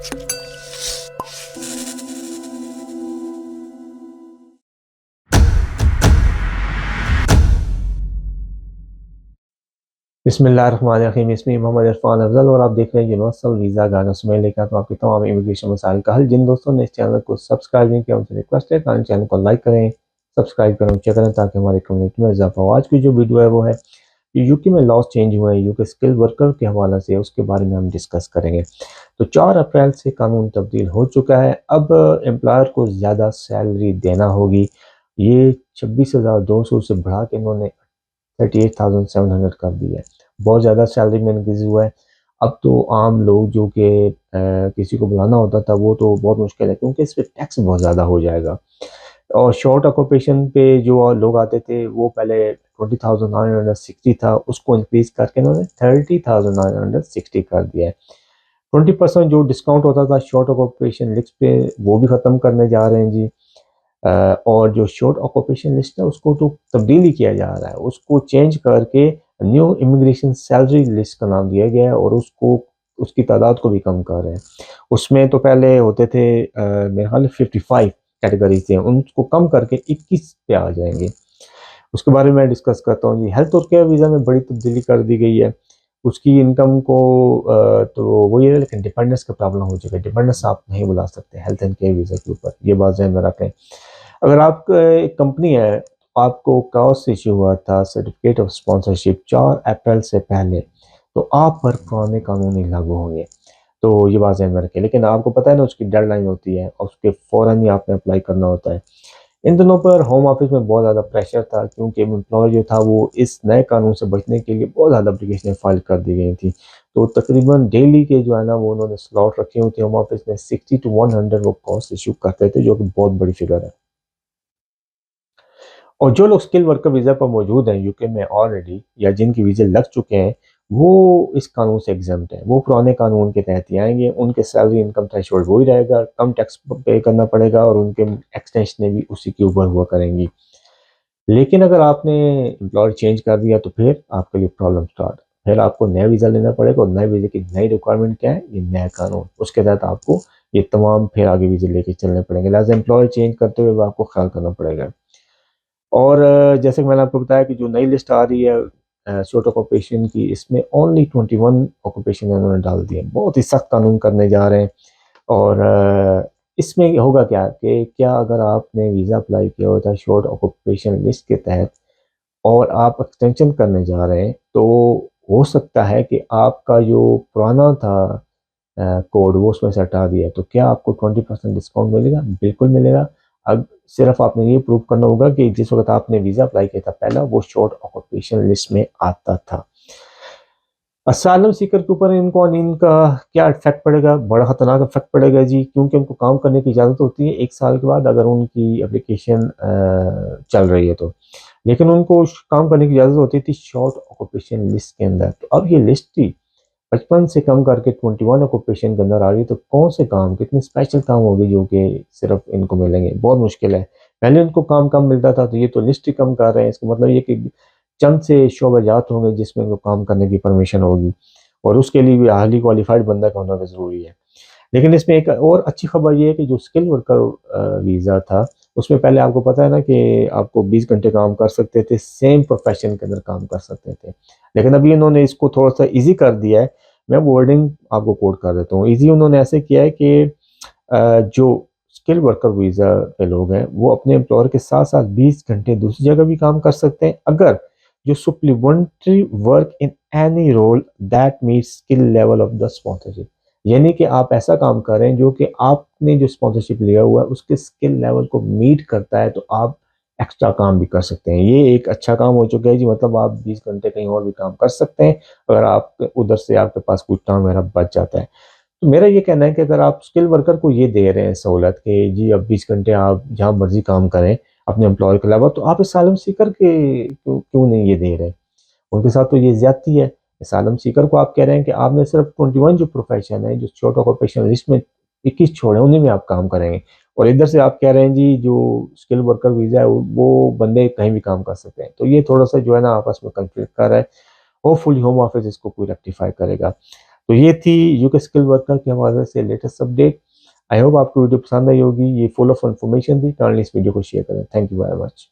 बिस्मिल्लाहिर्रहमानिर्रहीम। इसमें मोहम्मद इरफान अफजल और आप देख रहे हैं यूनिवर्सल वीज़ा गाइड। मैं लेकर आता हूँ आपके तमाम इमिग्रेशन मसाइल का हल। जिन दोस्तों ने इस चैनल को सब्सक्राइब नहीं किया उनसे रिक्वेस्ट है कि चैनल को लाइक करें, सब्सक्राइब करें, चेक करें ताकि हमारी कम्युनिटी में इजाफा हो। आज की जो वीडियो है वो है यूके में लॉज चेंज हुए हैं, यूके स्किल वर्कर के हवाले से, उसके बारे में हम डिस्कस करेंगे। तो 4 अप्रैल से कानून तब्दील हो चुका है। अब एम्प्लॉयर को ज़्यादा सैलरी देना होगी। ये 26,200 से बढ़ा के इन्होंने 38,700 कर दी है। बहुत ज़्यादा सैलरी में इंक्रीज हुआ है। अब तो आम लोग जो कि किसी को बुलाना होता था वो तो बहुत मुश्किल है, क्योंकि इस पे टैक्स बहुत ज़्यादा हो जाएगा। और शॉर्ट ऑक्यूपेशन पे जो लोग आते थे वो पहले 20,960 था, उसको इंक्रीज करके इन्होंने 30,960 कर दिया है। 20% जो डिस्काउंट होता था शॉर्ट ऑक्यूपेशन लिस्ट पे वो भी ख़त्म करने जा रहे हैं जी। और जो शॉर्ट ऑक्यूपेशन लिस्ट है उसको तो तब्दीली किया जा रहा है, उसको चेंज करके न्यू इमिग्रेशन सैलरी लिस्ट का नाम दिया गया है और उसको उसकी तादाद को भी कम कर रहे हैं। उसमें तो पहले होते थे मेरे ख्याल 55 कैटेगरीज थे, उनको कम करके 21 पे आ जाएंगे। उसके बारे में डिस्कस करता हूँ जी। हेल्थ और केयर वीज़ा में बड़ी तब्दीली कर दी गई है। उसकी इनकम को तो वही है, लेकिन डिपेंडेंस का प्रॉब्लम हो जाएगा। डिपेंडेंस आप नहीं बुला सकते हेल्थ एंड केयर वीज़ा के ऊपर, ये बात ध्यान में रखें। अगर आप एक कंपनी है, आपको काउस इश्यू हुआ था सर्टिफिकेट ऑफ स्पॉन्सरशिप 4 अप्रैल से पहले, तो आप पर पुराने कानून नहीं लागू होंगे। तो ये बात ध्यान में रखें। लेकिन आपको पता है ना उसकी डेडलाइन होती है और उसके फ़ौरन ही आपने अप्लाई करना होता है। इन दिनों पर होम ऑफिस में बहुत ज़्यादा प्रेशर था, क्योंकि एम्प्लॉयर जो था वो इस नए कानून से बचने के लिए बहुत ज़्यादा एप्लीकेशनें फाइल कर दी गई थी। तो तकरीबन डेली के जो है ना वो उन्होंने स्लॉट रखे हुए थे होम ऑफिस में, 60 टू 100 वो कॉस्ट इशू करते थे, जो कि बहुत बड़ी फिगर है। और जो लोग स्किल वर्कर वीज़ा पर मौजूद हैं यूके में ऑलरेडी, या जिनके वीज़े लग चुके हैं, वो इस कानून से एग्जम्प्ट हैं। वो पुराने कानून के तहत ही आएंगे। उनके सैलरी इनकम थ्रेशोल्ड वही रहेगा, कम टैक्स पे करना पड़ेगा और उनके एक्सटेंशनें भी उसी के ऊपर हुआ करेंगी। लेकिन अगर आपने एम्प्लॉयर चेंज कर दिया तो फिर आपके लिए प्रॉब्लम स्टार्ट। फिर आपको नया वीज़ा लेना पड़ेगा और नए वीज़े की नई रिक्वायरमेंट क्या है, ये नया कानून, उसके तहत आपको ये तमाम फिर आगे वीज़े लेके चलने पड़ेंगे। लिहाजा एम्प्लॉयर चेंज करते हुए आपको ख्याल करना पड़ेगा। और जैसे कि मैंने आपको बताया कि जो नई लिस्ट आ रही है शॉर्ट ऑक्यूपेशन की, इसमें ओनली 21 ऑक्यूपेशन इन्होंने डाल दिए। बहुत ही सख्त कानून करने जा रहे हैं। और इसमें होगा क्या कि क्या अगर आपने वीज़ा अप्लाई किया होता है शॉर्ट ऑक्यूपेशन लिस्ट के तहत और आप एक्सटेंशन करने जा रहे हैं, तो हो सकता है कि आपका जो पुराना था कोड वो उसमें से हटा दिया। तो क्या आपको 20% डिस्काउंट मिलेगा? बिल्कुल मिलेगा। अब सिर्फ आपने ये प्रूव करना होगा कि जिस वक्त आपने वीज़ा अप्लाई किया था पहला, वो शॉर्ट ऑक्यूपेशन लिस्ट में आता था। असाइलम सीकर के ऊपर इनका क्या इफेक्ट पड़ेगा? बड़ा खतरनाक इफेक्ट पड़ेगा जी, क्योंकि उनको काम करने की इजाज़त होती है 1 साल के बाद, अगर उनकी एप्लीकेशन चल रही है तो। लेकिन उनको काम करने की इजाज़त होती थी शॉर्ट ऑक्यूपेशन लिस्ट के अंदर। तो अब ये लिस्ट थी 55 से कम करके 21 ऑक्यूपेशन के अंदर आ रही है। तो कौन से काम, कितने स्पेशल काम होंगे जो कि सिर्फ इनको मिलेंगे? बहुत मुश्किल है। पहले उनको काम कम मिलता था, तो ये तो लिस्ट ही कम कर रहे हैं। इसका मतलब ये कि चंद से शोबाजात होंगे जिसमें इनको काम करने की परमिशन होगी, और उसके लिए भी हाईली क्वालिफाइड बंदा का होना भी ज़रूरी है। लेकिन इसमें एक और अच्छी खबर ये है कि जो स्किल वर्कर वीज़ा था, उसमें पहले आपको पता है ना कि आपको 20 घंटे काम कर सकते थे, सेम प्रोफेशन के अंदर काम कर सकते थे। लेकिन अभी इन्होंने इसको थोड़ा-सा ईज़ी कर दिया है। मैं वर्डिंग आपको कोट कर देता हूँ। ईज़ी उन्होंने ऐसे किया है कि जो स्किल वर्कर वीज़ा पे लोग हैं, वो अपने एम्प्लॉयर के साथ-साथ 20 घंटे दूसरी जगह भी काम कर सकते हैं, अगर जो supplementary work in any role that meets skill level of the sponsorship. यानी कि आप ऐसा काम कर रहे हैं जो कि आपने जो स्पॉन्सरशिप लिया हुआ है उसके स्किल लेवल को मीट करता है, तो आप एक्स्ट्रा काम भी कर सकते हैं। ये एक अच्छा काम हो चुका है जी। मतलब आप 20 घंटे कहीं और भी काम कर सकते हैं, अगर आप उधर से आपके पास कुछ टाइम वगैरह बच जाता है। तो मेरा ये कहना है कि अगर आप स्किल वर्कर को ये दे रहे हैं सहूलत कि जी अब 20 घंटे आप जहाँ मर्ज़ी काम करें अपने एम्प्लॉयर के अलावा, तो आप असाइलम सीकर के क्यों क्यों नहीं ये दे रहे? उनके साथ तो ये ज़्यादती है। असाइलम सीकर को आप कह रहे हैं कि आपने सिर्फ 21 जो प्रोफ़ेशन है, जो शॉर्ट ऑक्यूपेशन लिस्ट में 21 छोड़े, उन्हीं में आप काम करेंगे। और इधर से आप कह रहे हैं जी जो स्किल वर्कर वीज़ा है वो बंदे कहीं भी काम कर सकते हैं। तो ये थोड़ा-सा जो है ना आपस में कॉन्फ्लिक्ट कर रहा है। होपफुली होम ऑफिस इसको कोई रेक्टिफ़ाई करेगा। तो ये थी यूके स्किल वर्कर के हवाले से लेटेस्ट अपडेट। आई होप आपको वीडियो पसंद आई होगी। ये फुल ऑफ इन्फॉर्मेशन थी। काइंडली इस वीडियो को शेयर करें। Thank you very much.